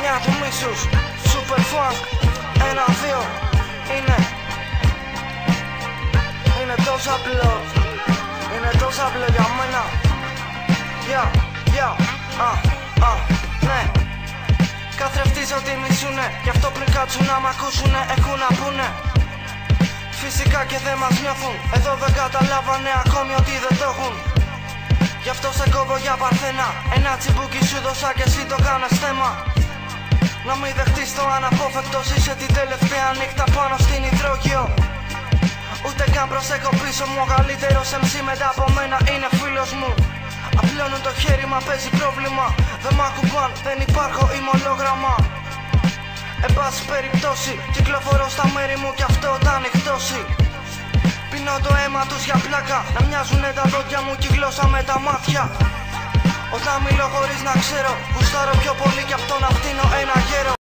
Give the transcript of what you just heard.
γενιά του μίσους. Super funk, 1-2 είναι τόσο απλό. Είναι τόσο απλό για μένα. Ναι. Καθρεφτίζω ότι μισούνε, γι' αυτό πριν κάτσουν να μ' ακούσουνε έχουν να πούνε. Φυσικά και δεν μας νιώθουν, εδώ δεν καταλάβανε ακόμη ότι δεν το έχουν. Γι' αυτό σε κόβω για παρθένα, ένα τσιμπούκι σου δώσα και εσύ το κάνες θέμα. Να μην δεχτείς το αναπόφευκτο, είσαι την τελευταία νύχτα πάνω στην υδρόγειο. Ούτε καν προσέχω πίσω μου, ο καλύτερος MC μετά από μένα είναι φίλος μου. Απλώνουν το χέρι μα παίζει πρόβλημα, δεν μ' ακουμπάν, δεν υπάρχω ημολογραμμα. Εν πάση περιπτώσει, κυκλοφορώ στα μέρη μου κι αυτό όταν νυχτώσει. Πίνω το αίμα τους για πλάκα, να μοιάζουνε τα δόντια μου και η γλώσσα με τα μάτια. Όταν μιλώ χωρίς να ξέρω, γουστάρω πιο πολύ κι από το να